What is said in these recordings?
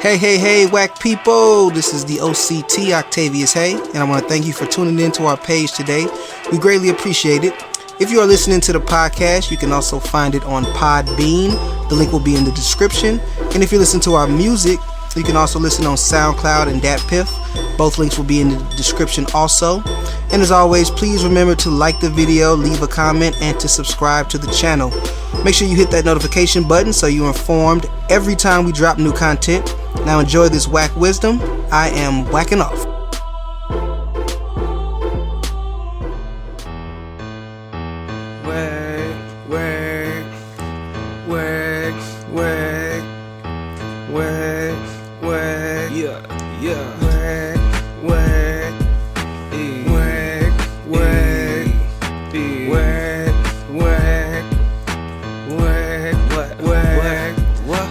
Hey, whack people. This is the OCT, Octavius Haye, and I want to thank you for tuning in to our page today. We greatly appreciate it. If you are listening to the podcast, you can also find it on Podbean. The link will be in the description. And if you listen to our music, you can also listen on SoundCloud and DatPiff. Both links will be in the description also. And as always, please remember to like the video, leave a comment, and to subscribe to the channel. Make sure you hit that notification button so you're informed every time we drop new content. Now enjoy this whack wisdom. I am whacking off.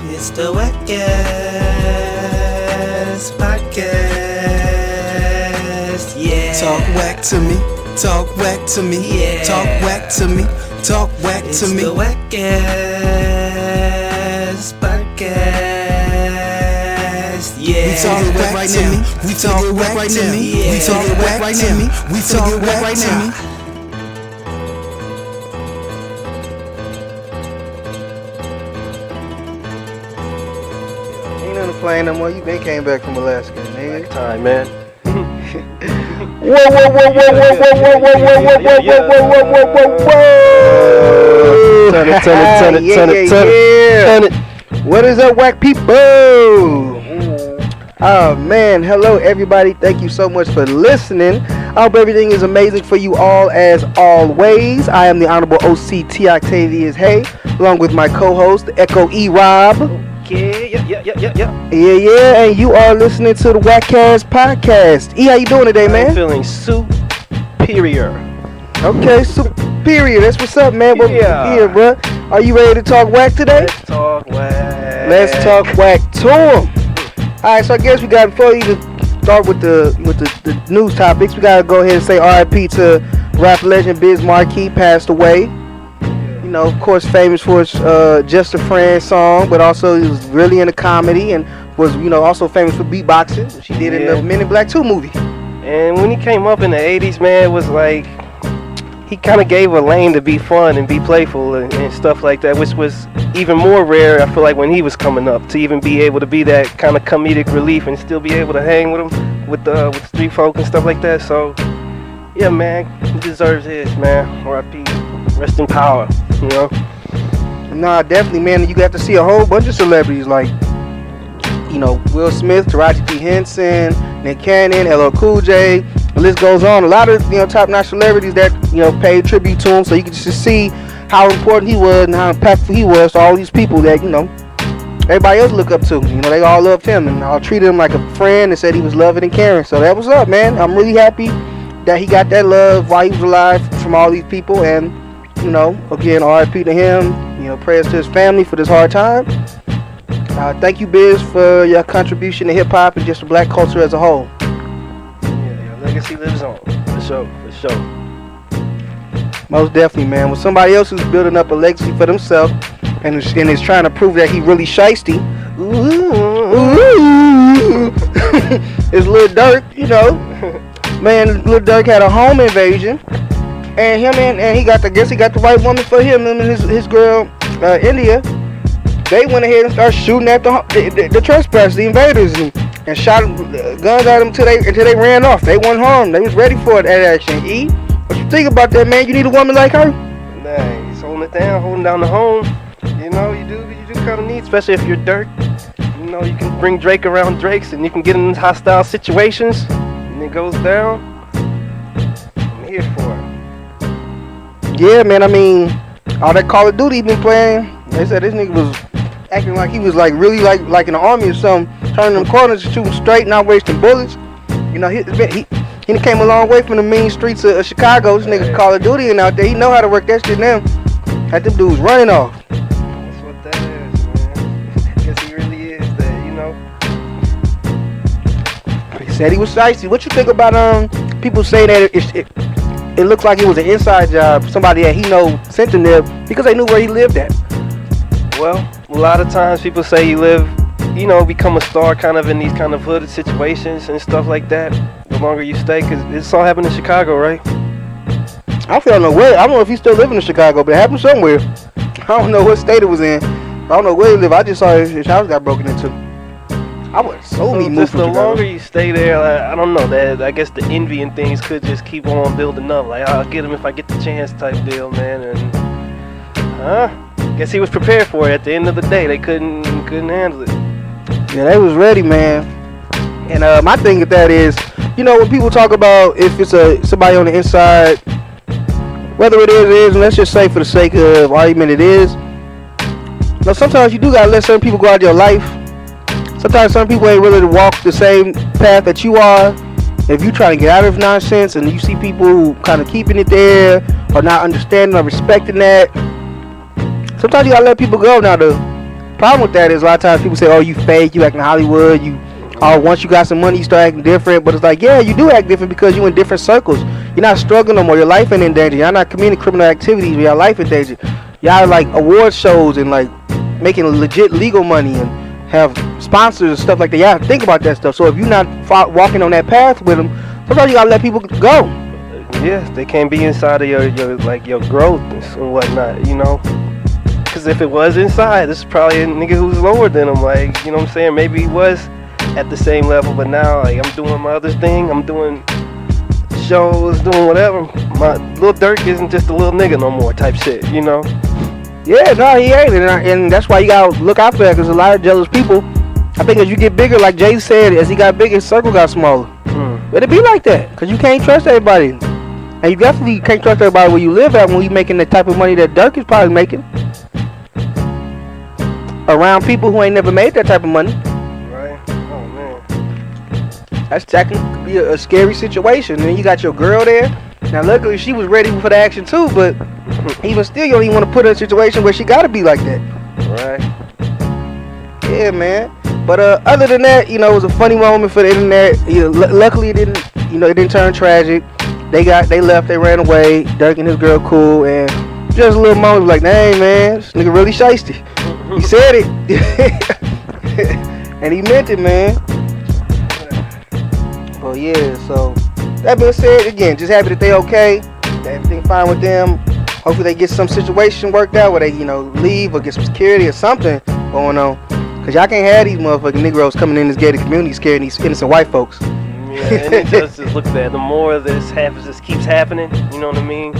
It's the WACCast podcast, yeah. Talk whack to me, talk whack to me, yeah. Talk whack to me, talk whack It's to me. the WACCast podcast, yeah. We talk whack right now, we talk whack right now, we talk whack right now, we talk whack right now. Playing no more. You been came back from Alaska, nigga. Time, man. Whoa! Turn it. What is up, whack people? Oh man, hello everybody. Thank you so much for listening. I hope everything is amazing for you all as always. I am the Honorable OCT Octavius Haye, along with my co-host, the Echo E Rob. Yeah, and you are listening to the WACCast podcast. E, how you doing today, man? I'm feeling superior. Okay, superior. That's what's up, man. Yeah. Here, bro. Are you ready to talk whack today? Let's talk whack. Let's talk whack to him. All right, so I guess we got, before you start with the news topics, we gotta go ahead and say R.I.P. to rap legend Biz Markie, passed away. You know, of course, famous for his Just a Friend song, but also he was really into comedy and was, you know, also famous for beatboxing, which he did in the Men in Black 2 movie. And when he came up in the 80s, man, it was like he kind of gave a lane to be fun and be playful and stuff like that, which was even more rare, I feel like, when he was coming up, to even be able to be that kind of comedic relief and still be able to hang with him, with street folk and stuff like that. So, yeah, man, he deserves his, man. R.I.P. Rest in power, you know? Nah, definitely, man. You got to see a whole bunch of celebrities like, you know, Will Smith, Taraji P. Henson, Nick Cannon, LL Cool J. The list goes on. A lot of, you know, top-notch celebrities that, you know, paid tribute to him, so you can just see how important he was and how impactful he was to all these people that, you know, everybody else look up to. You know, they all loved him and all treated him like a friend and said he was loving and caring. So that was up, man. I'm really happy that he got that love while he was alive from all these people. And, you know, again, R.I.P. to him. You know, prayers to his family for this hard time. Thank you, Biz, for your contribution to hip-hop and just the black culture as a whole. Yeah, your legacy lives on, for sure. Most definitely, man. When somebody else is building up a legacy for themselves and is trying to prove that he really shiesty, it's Lil Durk, you know. Man, Lil Durk had a home invasion, and he got the right woman for him. Him and his girl, India. They went ahead and started shooting at the trespassers, the invaders, and shot guns at them until they ran off. They weren't harmed. They was ready for that action. E, what you think about that, man? You need a woman like her? Nah, he's holding it down, holding down the home. You know, you do kind of need, especially if you're Durk. You know, you can bring Drake around Drakes, and you can get in hostile situations, and it goes down. I'm here for it. Yeah, man. I mean, all that Call of Duty he been playing. They said this nigga was acting like he was like really like in the army or something, turning them corners, shooting straight, not wasting bullets. You know, he came a long way from the mean streets of Chicago. This nigga Call of Duty and out there, he know how to work that shit now. Had them dudes running off. That's what that is, man. I guess he really is that, you know. He said he was shiesty. What you think about people saying that it looks like it was an inside job, somebody that he know sent him there because they knew where he lived at? Well, a lot of times people say you live you know, become a star kind of in these kind of hooded situations and stuff like that, the longer you stay, because it's all happened in Chicago, right? I feel no way. I don't know if he's still living in Chicago, but it happened somewhere. I don't know what state it was in. I don't know where he lived. I just saw his house got broken into. I would so many moves just from the Chicago. longer you stay there, like, I don't know, that I guess the envy and things could just keep on building up. Like, I'll get him if I get the chance type deal, man. And guess he was prepared for it. At the end of the day, they couldn't handle it. Yeah, they was ready, man. And my thing with that is, you know, when people talk about if it's somebody on the inside, whether it is, and let's just say for the sake of argument it is. Now, sometimes you do gotta let certain people go out of your life. Sometimes some people ain't willing to walk the same path that you are. If you trying to get out of nonsense and you see people kind of keeping it there or not understanding or respecting that, sometimes you gotta let people go. Now, the problem with that is a lot of times people say, oh, you fake, you acting Hollywood, once you got some money you start acting different. But it's like, yeah, you do act different because you in different circles. You're not struggling no more, your life ain't in danger. You're not committing criminal activities where your life in danger. Y'all like award shows and like making legit legal money and have sponsors and stuff like that. Yeah, think about that stuff. So if you're not walking on that path with them, sometimes you gotta let people go. Yeah, they can't be inside of your growth and whatnot, you know. Because if it was inside, this is probably a nigga who's lower than him. Like, you know what I'm saying? Maybe he was at the same level, but now like I'm doing my other thing. I'm doing shows, doing whatever. My Lil Durk isn't just a little nigga no more type shit, you know. Yeah, no, he ain't, and that's why you gotta look out for that, because a lot of jealous people. I think as you get bigger, like Jay said, as he got bigger, his circle got smaller. But it be like that, because you can't trust everybody, and you definitely can't trust everybody where you live at when you making the type of money that Durk is probably making. Around people who ain't never made that type of money. Right. Oh man. That can be a scary situation. And then you got your girl there. Now, luckily, she was ready for the action too, but even still, you don't even want to put her in a situation where she gotta be like that. Right. Yeah, man. But other than that, you know, it was a funny moment for the internet. You know, luckily, it didn't turn tragic. They left, they ran away. Durk and his girl cool, and just a little moment like, dang, man, this nigga really shiesty. He said it, and he meant it, man. But yeah, so that being said, again, just happy that they okay, that everything fine with them. Hopefully they get some situation worked out where they, you know, leave or get some security or something going on. Cause y'all can't have these motherfucking Negroes coming in this gated community scaring these innocent white folks. Yeah, and it just look bad. The more this happens, this keeps happening. You know what I mean?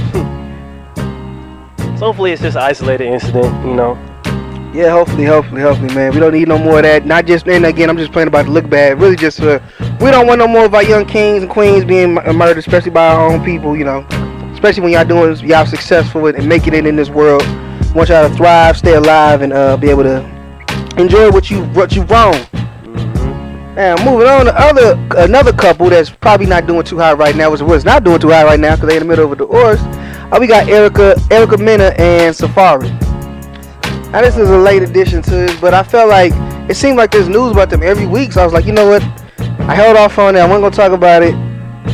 So hopefully it's just an isolated incident. You know. Yeah, hopefully, man. We don't need no more of that. Not just, and again, I'm just playing about to look bad. Really, just we don't want no more of our young kings and queens being murdered, especially by our own people. You know, especially when y'all successful and making it in this world. We want y'all to thrive, stay alive, and be able to enjoy what you've grown. Now, moving on to another couple that's probably not doing too hot right now. Was not doing too hot right now because they in the middle of a divorce. We got Erica Mena and Safaree. Now, this is a late addition to this, but I felt like it seemed like there's news about them every week. So I was like, you know what? I held off on it. I wasn't gonna talk about it.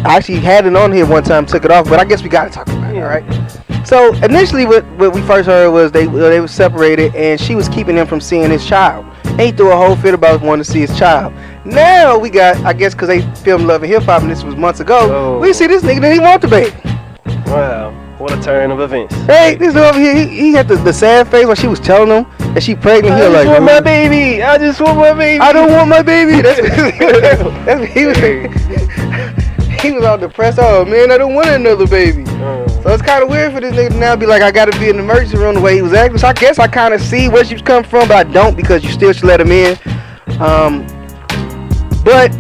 I actually had it on here one time, took it off, but I guess we gotta talk about it, all right? So initially, what we first heard was they were separated, and she was keeping him from seeing his child. And he threw a whole fit about wanting to see his child. Now we got, I guess, because they filmed Love and Hip Hop, and this was months ago. We see this nigga that he want the baby. Wow, what a turn of events. Hey, this over here, he had the sad face when she was telling him that she pregnant. He was like, my baby. I just want my baby. I don't want my baby. That's what he was saying. He was all depressed. Oh man, I don't want another baby. So it's kind of weird for this nigga to now be like, I gotta be in the emergency room the way he was acting. So I guess I kind of see where she was coming from, but I don't, because you still should let him in. But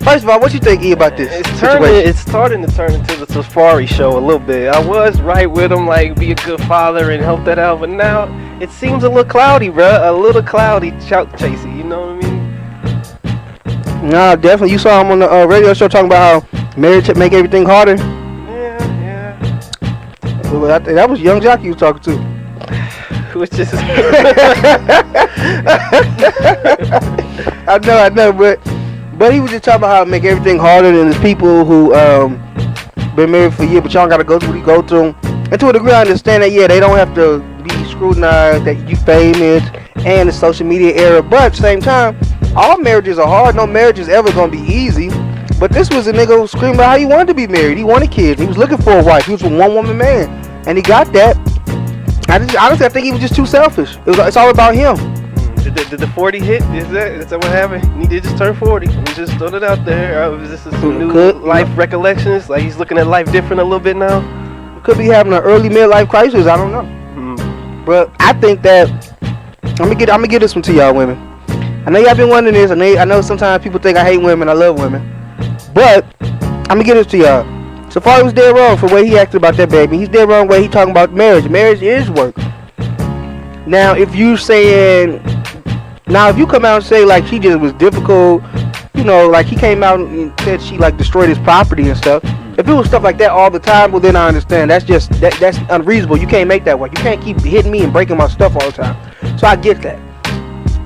first of all, what you think, E, about this situation? It's starting to turn into the Safaree show a little bit. I was right with him, like, be a good father and help that out, but now it seems a little cloudy, bruh. A little cloudy, chasey. You know what I mean? Nah, definitely. You saw him on the radio show talking about how marriage make everything harder. Yeah. Well, I think that was Young Jock you was talking to. Which is I know, but he was just talking about how it make everything harder, and there's people who been married for years, but y'all gotta go through what he go through. And to a degree, I understand that. Yeah, they don't have to be scrutinized, that you famous, and the social media era. But at the same time, all marriages are hard. No marriage is ever gonna be easy. But this was a nigga who screamed about how he wanted to be married. He wanted kids. He was looking for a wife. He was a one-woman man, and he got that. Honestly, I think he was just too selfish. It's all about him. Did the 40 hit? Is that what happened? He did just turn 40. He just throwing it out there. This is some new life recollections. Like he's looking at life different a little bit now. Could be having an early midlife crisis. I don't know. But I think that I'm gonna get this one to y'all women. I know y'all been wondering this. I know sometimes people think I hate women. I love women. But I'm gonna get this to y'all. Safaree was dead wrong for the way he acted about that baby. He's dead wrong the way he talking about marriage. Marriage is work. Now, if you come out and say like she just was difficult, you know, like he came out and said she like destroyed his property and stuff. If it was stuff like that all the time, well then I understand. That's just that's unreasonable. You can't make that work. You can't keep hitting me and breaking my stuff all the time. So I get that.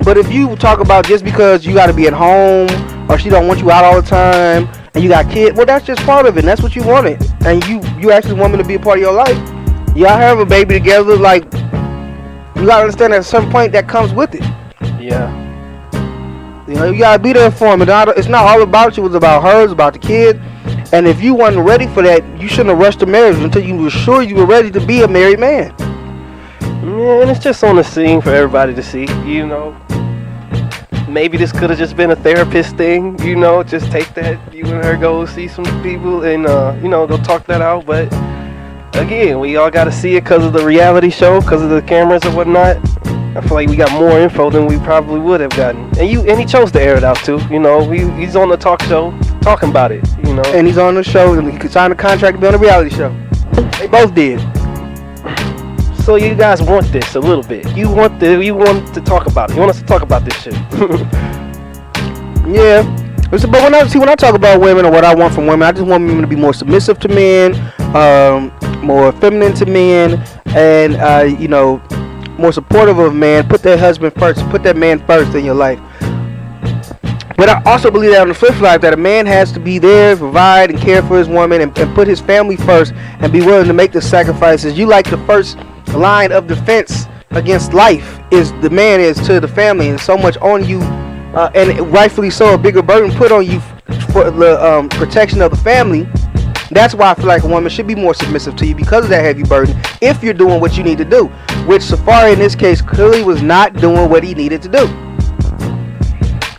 But if you talk about just because you got to be at home or she don't want you out all the time and you got kids, well that's just part of it. And that's what you wanted. And you actually want me to be a part of your life. Y'all have a baby together. Like you gotta understand at a certain point that comes with it. Yeah. You know, you gotta be there for him. It's not all about you. It's about her. It's about the kid. And if you weren't ready for that, you shouldn't have rushed to marriage until you were sure you were ready to be a married man. Yeah, and it's just on the scene for everybody to see. You know, maybe this could have just been a therapist thing. You know, just take that. You and her go see some people and you know, go talk that out. But again, we all got to see it because of the reality show, because of the cameras and whatnot. I feel like we got more info than we probably would have gotten. And he chose to air it out too. You know, he's on the talk show talking about it. You know, and he's on the show and he could sign a contract to be on a reality show. They both did. So you guys want this a little bit. You want to talk about it. You want us to talk about this shit. Yeah. But when I talk about women or what I want from women, I just want women to be more submissive to men, more feminine to men, and you know, more supportive of men. Put that husband first. Put that man first in your life. But I also believe that on the flip side, that a man has to be there, provide and care for his woman, and put his family first, and be willing to make the sacrifices. You like the first line of defense against life is the man is to the family, and so much on you, and rightfully so, a bigger burden put on you for the protection of the family. That's why I feel like a woman should be more submissive to you because of that heavy burden. If you're doing what you need to do, which Safaree in this case clearly was not doing what he needed to do.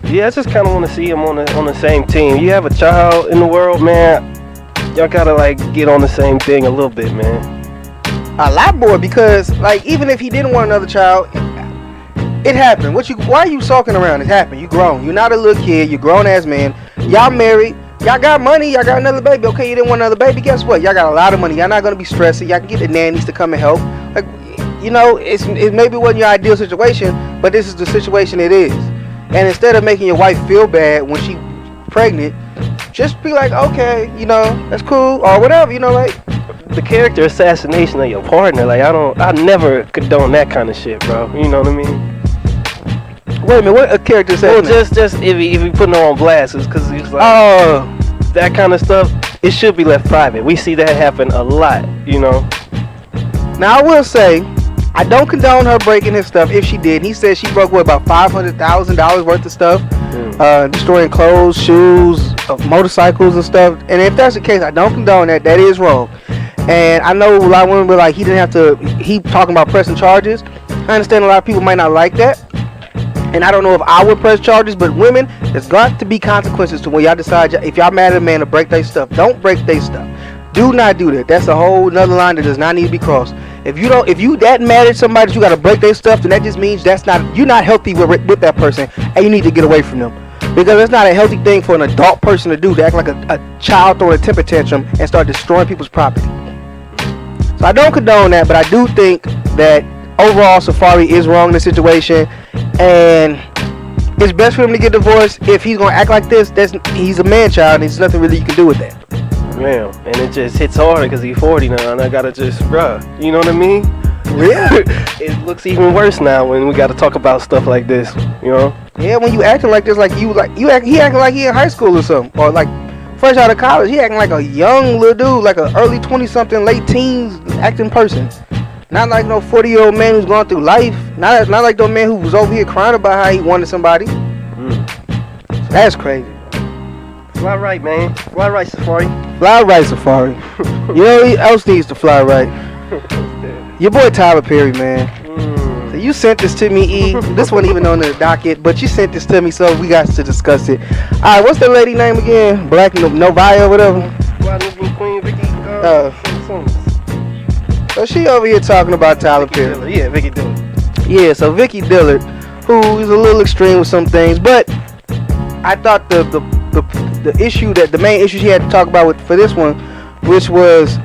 Yeah, I just kind of want to see him on the same team. You have a child in the world, man. Y'all gotta like get on the same thing a little bit, man. A lot more, because like even if he didn't want another child, it happened. Why are you sulking around? It happened. You grown. You're not a little kid. You're grown ass man. Y'all married. Y'all got money. Y'all got another baby. Okay, you didn't want another baby. Guess what? Y'all got a lot of money. Y'all not gonna be stressing. Y'all can get the nannies to come and help. Like, you know, it maybe wasn't your ideal situation, but this is the situation it is. And instead of making your wife feel bad when she's pregnant, just be like, okay, you know, that's cool or whatever. You know, like the character assassination of your partner. Like I never condone that kind of shit, bro. You know what I mean? Wait a minute, what a character assassination? Well, just if he putting her on blast, because he's like, that kind of stuff. It should be left private. We see that happen a lot, you know. Now I will say, I don't condone her breaking his stuff if she did. He said she broke about $500,000 worth of stuff, destroying clothes, shoes, motorcycles and stuff. And if that's the case, I don't condone that. That is wrong. And I know a lot of women be like, he didn't have to. He talking about pressing charges. I understand a lot of people might not like that. And I don't know if I would press charges, but women, there's got to be consequences to when y'all decide if y'all mad at a man to break their stuff. Don't break their stuff. Do not do that. That's a whole nother line that does not need to be crossed. If you that mad at somebody that you gotta break their stuff, then that just means you're not healthy with that person, and you need to get away from them. Because it's not a healthy thing for an adult person to do, to act like a child throwing a temper tantrum and start destroying people's property. So I don't condone that, but I do think that overall Safaree is wrong in this situation, and it's best for him to get divorced. If he's gonna act like this, he's a man child, and there's nothing really you can do with that. Man, and it just hits harder because he's 40 now, and I gotta just, bruh, you know what I mean? Yeah. It looks even worse now when we gotta talk about stuff like this, you know? Yeah, when you acting like this, he acting like he in high school or something, or like fresh out of college. He acting like a young little dude, like a early 20-something, late teens acting person. Not like no 40-year-old man who's going through life. Not like no man who was over here crying about how he wanted somebody. That's crazy. Fly right, man. Fly right, Safaree. Fly right, Safaree. You know who else needs to fly right? Your boy Tyler Perry, man. So you sent this to me, E. This wasn't even on the docket, but you sent this to me, so we got to discuss it. Alright, what's the lady name again? Black Novia or whatever? Queen Vicky. So she over here talking about Tyler Perry. Dillard. Yeah, Vicky Dillard. Yeah, so Vicky Dillard, who is a little extreme with some things, but I thought the issue that the main issue she had to talk about for this one, which was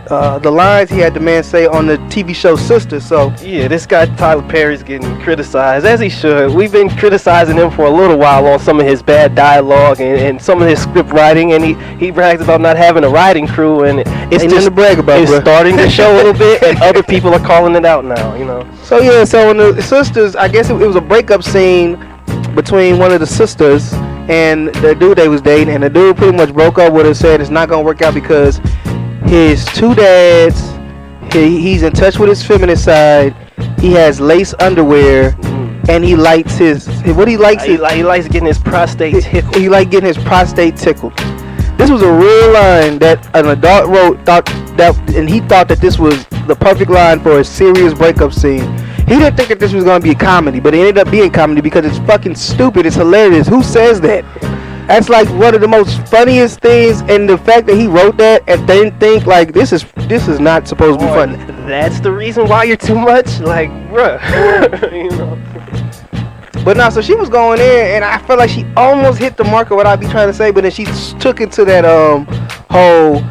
the lines he had the man say on the TV show Sistas. So yeah, this guy Tyler Perry's getting criticized, as he should. We've been criticizing him for a little while on some of his bad dialogue and some of his script writing, and he brags about not having a writing crew, and it's ain't just to brag about, it's bro. starting to show a little bit, and other people are calling it out now, you know. So yeah, so in the Sistas, I guess it was a breakup scene between one of the sisters and the dude they was dating, and the dude pretty much broke up with her, said it's not gonna work out because his two dads, he's in touch with his feminine side, he has lace underwear, and he likes he likes getting his prostate tickled. He like getting his prostate tickled. This was a real line that an adult wrote, and he thought that this was the perfect line for a serious breakup scene. He didn't think that this was gonna be a comedy, but it ended up being comedy because it's fucking stupid. It's hilarious. Who says that? That's like one of the most funniest things, and the fact that he wrote that and didn't think like this is not supposed to be funny. That's the reason why you're too much, like, bruh. You know. But no, so she was going in, and I felt like she almost hit the mark of what I'd be trying to say, but then she took it to that whole,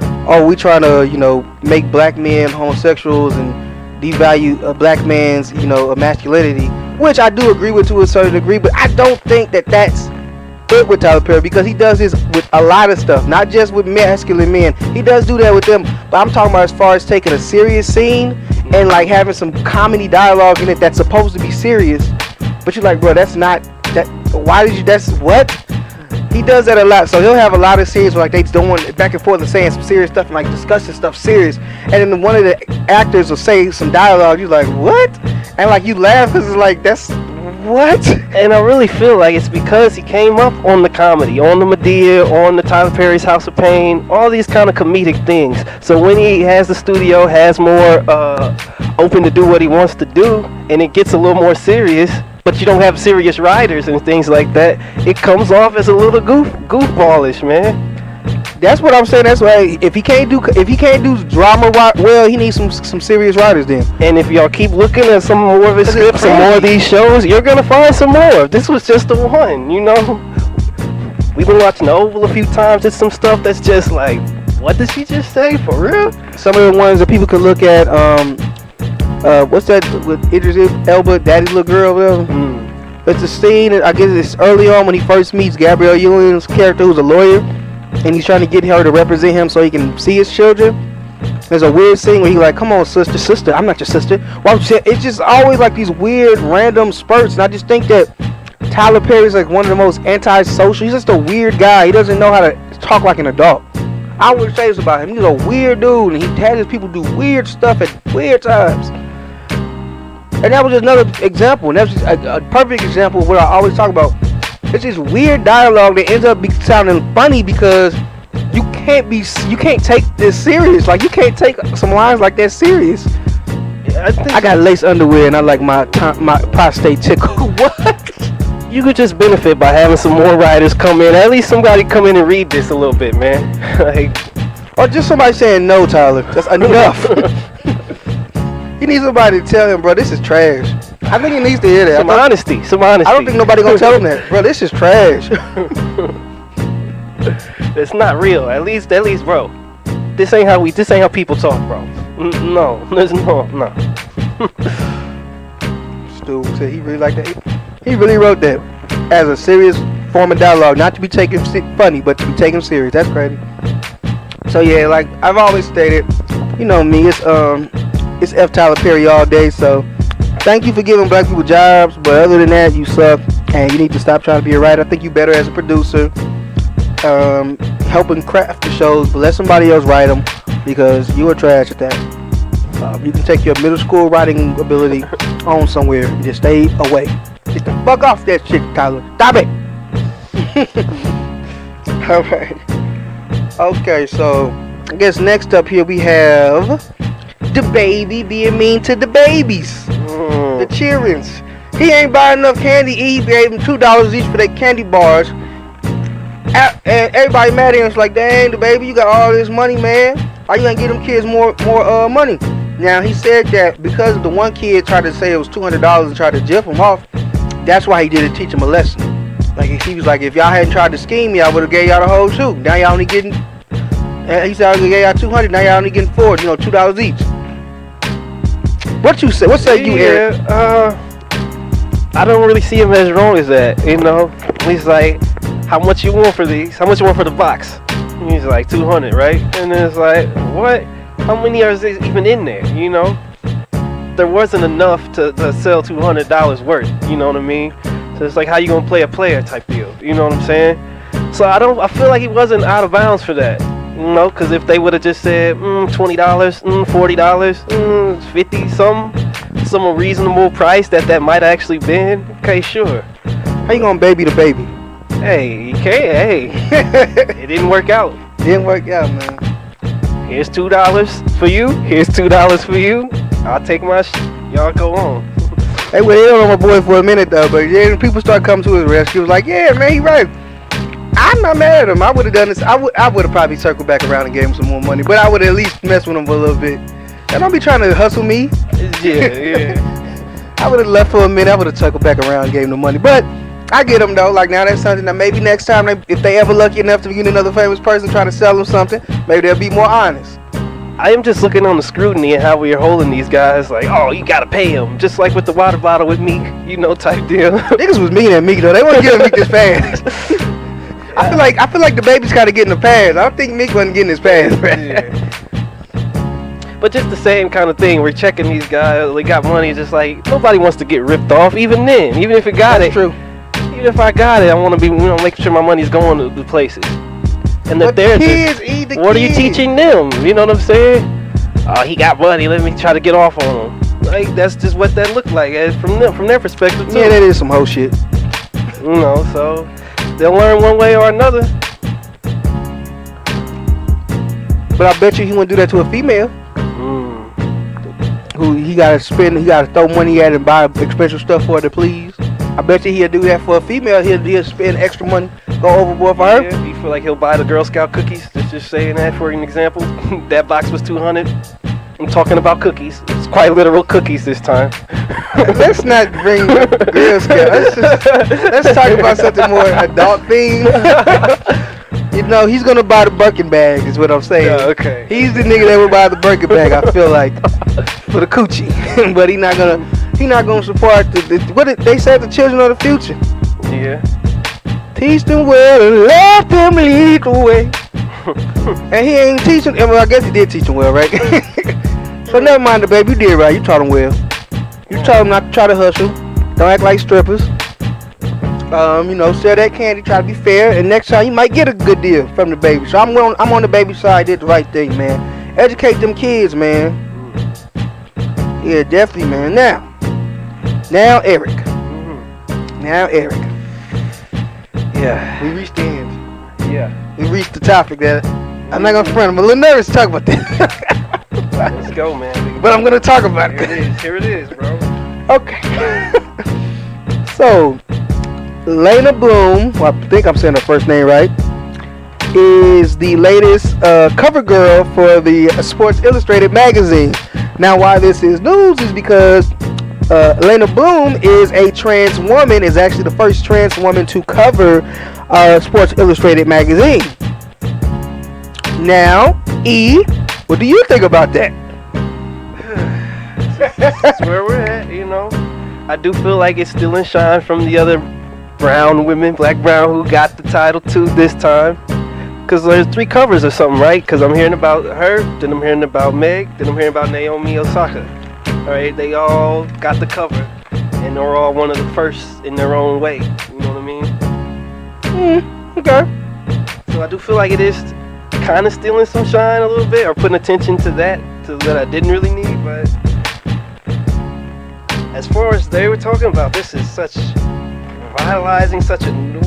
we trying to, you know, make black men homosexuals and devalue a black man's, you know, masculinity, which I do agree with to a certain degree, but I don't think that that's it with Tyler Perry, because he does this with a lot of stuff, not just with masculine men. He does do that with them, but I'm talking about as far as taking a serious scene and like having some comedy dialogue in it that's supposed to be serious, but you're like, bro, that's not that. Why did you? That's what he does that a lot. So he'll have a lot of scenes where like they going back and forth and saying some serious stuff and like discussing stuff serious, and then one of the actors will say some dialogue. You're like, what? And like you laugh because it's like that's. What? And I really feel like it's because he came up on the comedy, on the Medea, on the Tyler Perry's House of Pain, all these kind of comedic things. So when he has the studio, has more open to do what he wants to do, and it gets a little more serious, but you don't have serious writers and things like that, it comes off as a little goofballish, man. That's what I'm saying. That's why if he can't do drama well, he needs some serious writers then. And if y'all keep looking at some more of his scripts, some more of these shows, you're gonna find some more. This was just the one, you know. We've been watching The Oval a few times. It's some stuff that's just like, what did she just say, for real? Some of the ones that people could look at. What's that with Idris Elba, Daddy's Little Girl, whatever. It's a scene. I guess it's early on when he first meets Gabrielle Union's character, who's a lawyer. And he's trying to get her to represent him so he can see his children. There's a weird scene where he's like, come on, sister, I'm not your sister. It's just always like these weird, random spurts. And I just think that Tyler Perry's like one of the most antisocial. He's just a weird guy. He doesn't know how to talk like an adult. I would say this about him. He's a weird dude, and he has his people do weird stuff at weird times. And that was just another example. And that was just a perfect example of what I always talk about. It's this weird dialogue that ends up sounding funny because you can't take this serious. Like you can't take some lines like that serious. I got lace underwear and I like my prostate tickle. What? You could just benefit by having some more writers come in. At least somebody come in and read this a little bit, man. Like, or just somebody saying no, Tyler. That's enough. He needs somebody to tell him, bro, this is trash. I think he needs to hear that. Some honesty. I don't think nobody gonna tell him that, bro. This is trash. It's not real. At least, bro. This ain't how people talk, bro. No. Stu said he really liked that. He really wrote that as a serious form of dialogue, not to be taken funny, but to be taken serious. That's crazy. So yeah, like I've always stated, you know me, it's F Tyler Perry all day. So thank you for giving black people jobs, but other than that, you suck, and you need to stop trying to be a writer. I think you better as a producer, helping craft the shows, but let somebody else write them because you are trash at that. You can take your middle school writing ability on somewhere and just stay away. Get the fuck off that shit, Tyler. Stop it. All right. Okay, so I guess next up here we have DaBaby being mean to the babies, the cheerings. He ain't buying enough candy. He gave them $2 each for their candy bars. And everybody mad at him. It's like, dang, DaBaby, you got all this money, man. Why you ain't give them kids more money? Now, he said that because the one kid tried to say it was $200 and tried to jip him off, that's why he didn't teach him a lesson. Like, he was like, if y'all hadn't tried to scheme me, I would have gave y'all the whole shoe. Now y'all only getting, he said I gave y'all 200. Now y'all only getting $4, $2 each. What you say? What say you, Eric? I don't really see him as wrong as that, you know. He's like, how much you want for these? How much you want for the box? And he's like, 200, right? And then it's like, what? How many are even in there, you know? There wasn't enough to sell $200 worth, you know what I mean? So it's like, how you gonna play a player type deal, you know what I'm saying? So I feel like he wasn't out of bounds for that, you know? Because if they would have just said, $20, $40, 50 some reasonable price that might actually been, okay, sure. How you gonna baby the baby? Hey, you can't. Hey, it didn't work out. Didn't work out, man. Here's $2 for you. Here's $2 for you. I'll take my y'all go on. Hey, well, he don't know my boy for a minute though, but then people start coming to his rescue. He was like, yeah, man, he right. I'm not mad at him. I would have done this. I would have probably circled back around and gave him some more money, but I would at least mess with him for a little bit. And don't be trying to hustle me. Yeah. I would have left for a minute. I would have circled back around and gave him the money, but I get them though. Like now, that's something that maybe next time, if they ever lucky enough to get another famous person trying to sell them something, maybe they'll be more honest. I am just looking on the scrutiny and how we are holding these guys. Like, oh, you gotta pay him, just like with the water bottle with Meek, you know, type deal. Niggas was mean at Meek though. They want to give Meek this pass. I feel like DaBaby's kind of getting the pass. I don't think Meek wasn't getting his pass. Yeah. But just the same kind of thing. We're checking these guys. They got money. Just like nobody wants to get ripped off. Even then, even if it got That's it. True. Even if I got it, I want to be, making sure my money's going to the places. And if they're just, what are you teaching them? You know what I'm saying? Oh, he got money. Let me try to get off on him. Like that's just what that looked like from their perspective too. Yeah, that is some whole shit. You know, so they'll learn one way or another. But I bet you he wouldn't do that to a female. Who he gotta throw money at and buy expensive stuff for her to please. I bet you he'll do that for a female. He'll spend extra money, go overboard for her. Yeah, you feel like he'll buy the Girl Scout cookies? Just saying that for an example. That box was $200. I'm talking about cookies. It's quite literal cookies this time. Let's not bring Girl Scout. Let's talk about something more adult themed. You know, he's gonna buy the Birkin bag, is what I'm saying. Yeah, okay. He's the nigga that would buy the Birkin bag. I feel like for the coochie, but he's not gonna support what they said, the children of the future. Yeah. Teach them well and let them lead the way. And he ain't teaching. Well, I guess he did teach them well, right? So never mind, DaBaby. You did right. You taught them well. You taught them not to try to hustle. Don't act like strippers. You know, sell that candy. Try to be fair. And next time you might get a good deal from DaBaby. So I'm on DaBaby side. Did the right thing, man. Educate them kids, man. Yeah, definitely, man. Now Eric. Now Eric. Yeah. We reached the end. Yeah. We reached the topic that I'm not gonna front. I'm a little nervous to talk about that. Let's go, man. But I'm gonna talk about it. Here it is, bro. Okay. So, Leyna Bloom, well, I think I'm saying her first name right, is the latest cover girl for the Sports Illustrated magazine. Now, why this is news is because Leyna Bloom is a trans woman, is actually the first trans woman to cover Sports Illustrated magazine. Now, what do you think about that? That's where we're at, you know. I do feel like it's still in shine from the other brown women, black brown, who got the title too this time. Because there's 3 covers or something, right? Because I'm hearing about her, then I'm hearing about Meg, then I'm hearing about Naomi Osaka. Alright, they all got the cover. And they're all one of the first in their own way. You know what I mean? Okay. So I do feel like it is kind of stealing some shine a little bit, or putting attention to that I didn't really need. But as far as they were talking about, this is such vitalizing, such a new.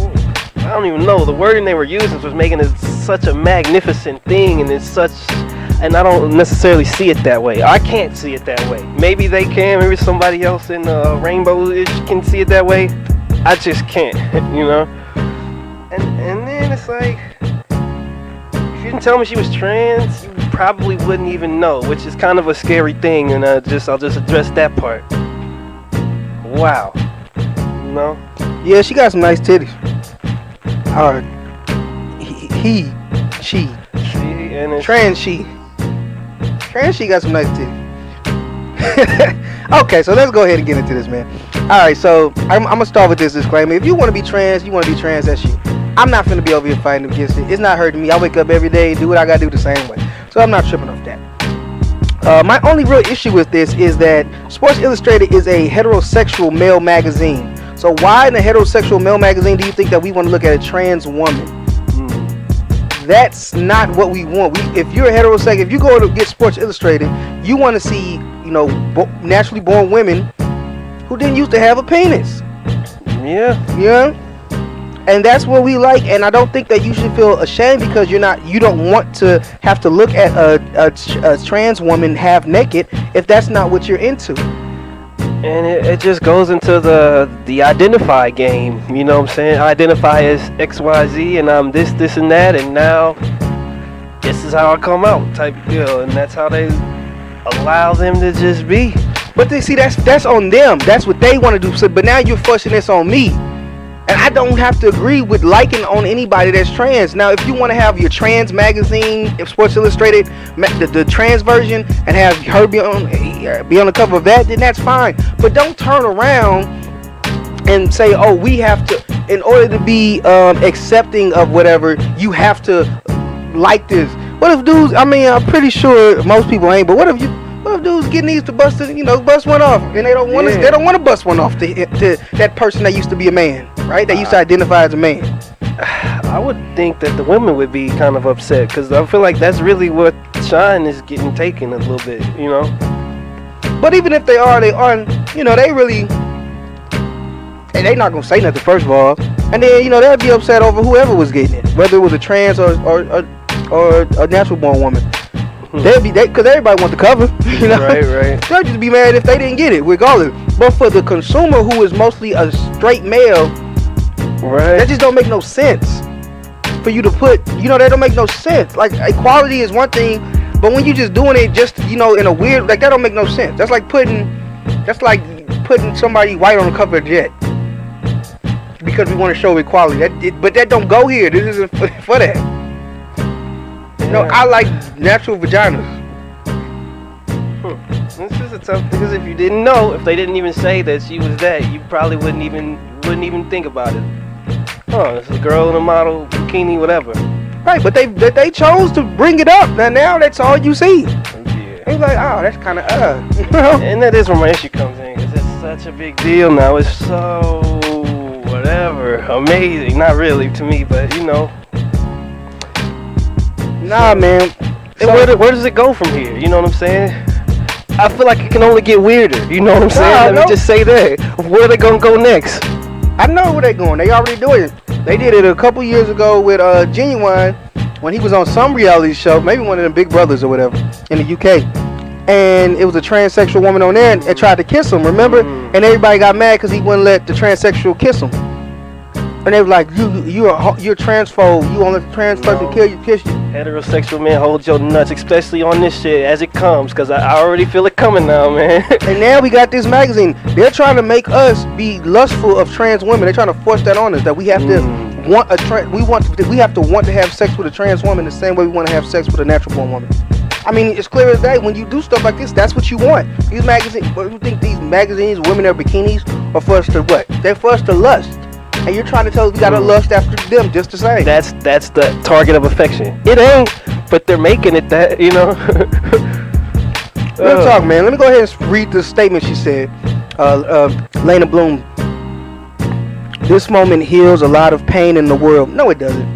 I don't even know. The wording they were using was making it such a magnificent thing, and it's such. And I don't necessarily see it that way. I can't see it that way. Maybe they can. Maybe somebody else in Rainbow-ish can see it that way. I just can't, you know. And then it's like, if you didn't tell me she was trans, you probably wouldn't even know, which is kind of a scary thing. And I'll just address that part. Wow, you know. Yeah, she got some nice titties. She, and it's, trans she got some nice titties. Okay, so let's go ahead and get into this, man. Alright, so I'm gonna start with this disclaimer. If you want to be trans, that's you. I'm not finna be over here fighting against it. It's not hurting me. I wake up every day, do what I gotta do the same way. So I'm not tripping off that. My only real issue with this is that Sports Illustrated is a heterosexual male magazine. So why in a heterosexual male magazine do you think that we want to look at a trans woman? That's not what we want. If you're a heterosexual, if you go to get Sports Illustrated, you want to see, naturally born women who didn't used to have a penis. Yeah. Yeah. And that's what we like. And I don't think that you should feel ashamed because you don't want to have to look at a trans woman half naked if that's not what you're into. And it just goes into the identify game, you know what I'm saying? I identify as XYZ and I'm this and that, and now this is how I come out type deal, and that's how they allow them to just be. But they see that's on them. That's what they want to do. So, but now you're forcing this on me. And I don't have to agree with liking on anybody that's trans. Now, if you want to have your trans magazine, if Sports Illustrated, the trans version, and have her be on the cover of that, then that's fine. But don't turn around and say, oh, we have to, in order to be accepting of whatever, you have to like this. What if dudes, I'm pretty sure most people ain't, but what if dudes getting these to bust one off, and they don't want to, they don't want to bust one off to that person that used to be a man, right? That used to identify as a man. I would think that the women would be kind of upset because I feel like that's really what shine is getting taken a little bit, you know. But even if they aren't, they really, and they not gonna say nothing first of all, and then they'll be upset over whoever was getting it, whether it was a trans or a natural born woman. Because everybody want the cover, Right. They'll just be mad if they didn't get it, regardless. But for the consumer, who is mostly a straight male, right, that just don't make no sense. For you to put, that don't make no sense. Like, equality is one thing, but when you just doing it just, in a weird, like, that don't make no sense. That's like putting somebody white on the cover of Jet. Because we want to show equality. But that don't go here. This isn't for that. No, I like natural vaginas. This is a tough because if you didn't know, if they didn't even say that she was that, you probably wouldn't even think about it. Oh, it's a girl in a model bikini, whatever. Right, but they chose to bring it up. Now that's all you see. Yeah. It's like, oh, that's kind of And that is where my issue comes in because it's such a big deal now. It's so whatever, amazing. Not really to me, but Nah, man. And where does it go from here? You know what I'm saying? I feel like it can only get weirder. You know what I'm saying? Let me just say that. Where are they gonna go next? I know where they're going. They already doing it. They did it a couple years ago with Genuine when he was on some reality show, maybe one of them Big Brothers or whatever, in the UK. And it was a transsexual woman on there and tried to kiss him, remember? And everybody got mad because he wouldn't let the transsexual kiss him. And they were like, you're transphobe. You won't let the trans person kiss you. Heterosexual men hold your nuts, especially on this shit as it comes, because I already feel it coming now, man. And now we got this magazine. They're trying to make us be lustful of trans women. They're trying to force that on us, that we have to want we have to have sex with a trans woman the same way we want to have sex with a natural born woman. I mean, it's clear as day. When you do stuff like this, that's what you want. These magazines, what you think these magazines, women in bikinis, are for us to what? They're for us to lust. And you're trying to tell us we gotta lust after them just the same. That's the target of affection. It ain't, but they're making it that, Real talk, man. Let me go ahead and read the statement she said. Leyna Bloom. This moment heals a lot of pain in the world. No, it doesn't.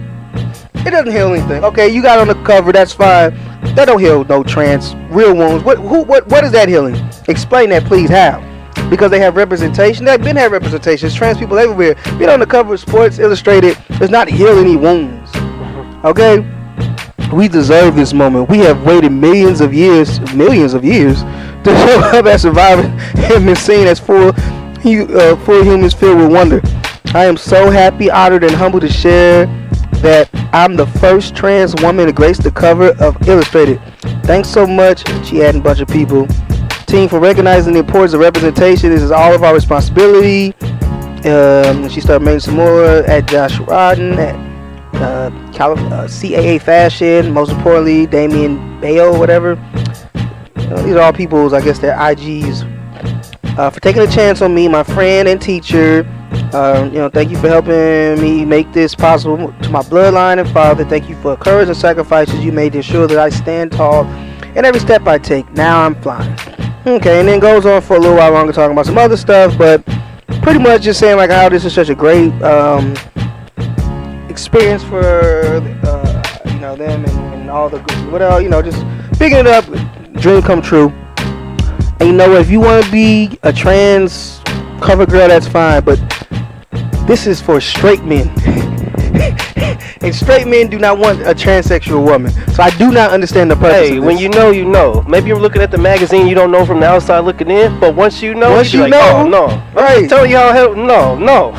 It doesn't heal anything. Okay, you got on the cover, that's fine. That don't heal no trans real wounds. What is that healing? Explain that, please. How? Because they have representation. They've been have representation. It's trans people everywhere. Being on the cover of Sports Illustrated does not heal any wounds. Okay? We deserve this moment. We have waited millions of years to show up as survivors and been seen as full humans filled with wonder. I am so happy, honored, and humbled to share that I'm the first trans woman to grace the cover of Illustrated. Thanks so much. She added a bunch of people. Team, for recognizing the importance of representation. This is all of our responsibility. She started making some more at Josh Rodden, at CAA Fashion, most importantly, Damian Bayo, whatever. These are all people's, I guess, their IGs. For taking a chance on me, my friend and teacher. Thank you for helping me make this possible. To my bloodline and father, thank you for courage and sacrifices you made to ensure that I stand tall in every step I take. Now I'm flying. Okay, and then goes on for a little while longer talking about some other stuff, but pretty much just saying like how this is such a great experience for them and all the good, just picking it up, dream come true. And if you want to be a trans cover girl, that's fine, but this is for straight men. And straight men do not want a transsexual woman. So I do not understand the purpose of this. When you know, you know. Maybe you're looking at the magazine, you don't know from the outside looking in, but once you know, you know, oh, no. Right. I'm telling y'all, no.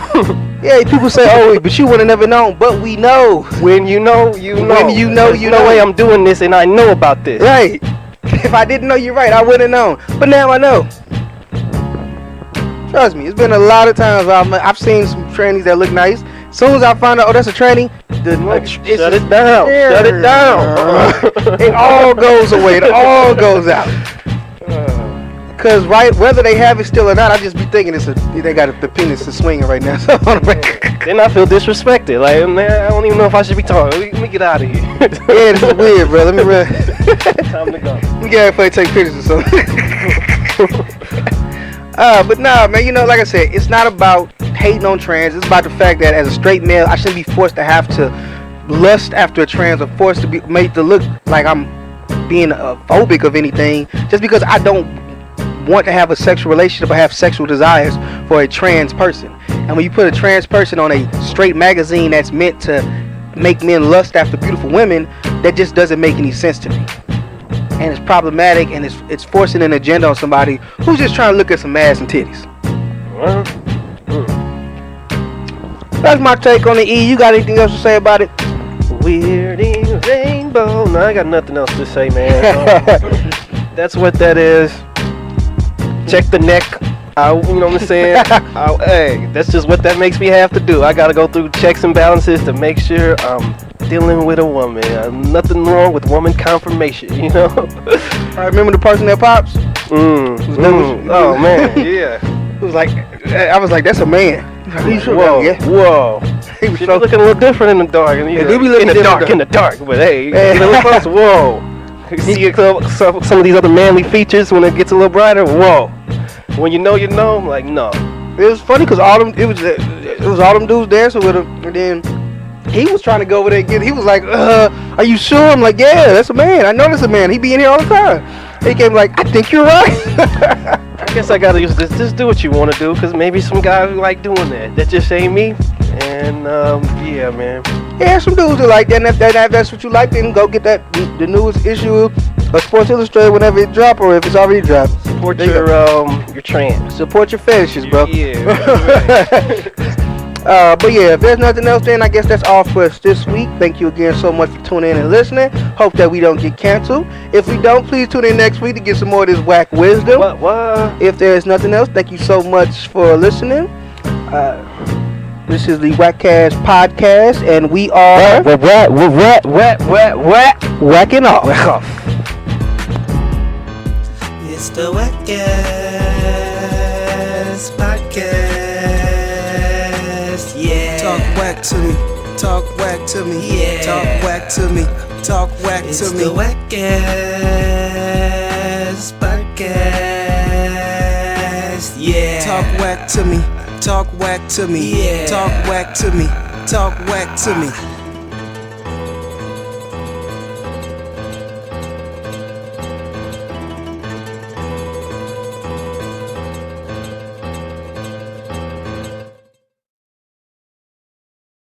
Yeah, people say, oh, but you would have never known. But we know. When you know, you know. When you know, There's no way I'm doing this and I know about this. Right. If I didn't know, you're right, I wouldn't have known. But now I know. Trust me, it's been a lot of times where I've seen some trannies that look nice. As soon as I find out, oh, that's a tranny, shut it down. Shut it down. It all goes away. It all goes out. Because whether they have it still or not, I just be thinking they got the penis is swinging right now. Then I feel disrespected. Like, man, I don't even know if I should be talking. Let me get out of here. Yeah, this is weird, bro. Let me run. Time to go. Let me get out and take pictures or something. But nah, man, like I said, it's not about hating on trans. It's about the fact that as a straight male, I shouldn't be forced to have to lust after a trans or forced to be made to look like I'm being phobic of anything just because I don't want to have a sexual relationship or have sexual desires for a trans person. And when you put a trans person on a straight magazine that's meant to make men lust after beautiful women, that just doesn't make any sense to me. And it's problematic, and it's forcing an agenda on somebody who's just trying to look at some ass and titties. That's my take on the E. You got anything else to say about it? Weirding rainbow. No, I got nothing else to say, man. That's what that is. Check the neck out, you know what I'm saying? Hey, that's just what that makes me have to do. I gotta go through checks and balances to make sure I'm dealing with a woman. Nothing wrong with woman confirmation, you know? I remember the person that pops? Oh, man, yeah. It was like, I was like, that's a man. Whoa. He was looking a little different in the dark. And in the dark. But hey, get a little close. Whoa. You see some of these other manly features when it gets a little brighter. Whoa. When you know, I'm like, no. It was funny because it was all them dudes dancing with him, and then he was trying to go over there and get it. He was like, are you sure? I'm like, yeah, that's a man. I know that's a man. He be in here all the time. He came like, I think you're right. I guess I gotta use this. Just do what you want to do, because maybe some guys like doing that. That just ain't me. And yeah, man. Yeah, some dudes are like that. And if that's what you like, then go get the newest issue of Sports Illustrated whenever it drop, or if it's already dropped. Support your trans. Support your fetishes, bro. Yeah. Right. But yeah, if there's nothing else, then I guess that's all for us this week. Thank you again so much for tuning in and listening. Hope that we don't get canceled. If we don't, please tune in next week to get some more of this whack wisdom. What? If there's nothing else, thank you so much for listening. This is the WACCast podcast, and we are whacking off. It's the WACCast podcast. Yeah. Talk whack to me. Talk whack to me. Yeah. Talk whack to me. Talk whack It's to the me. WACCast podcast. Yeah. Talk whack to me. Talk whack to me. Yeah. Talk whack to me. Talk whack to me.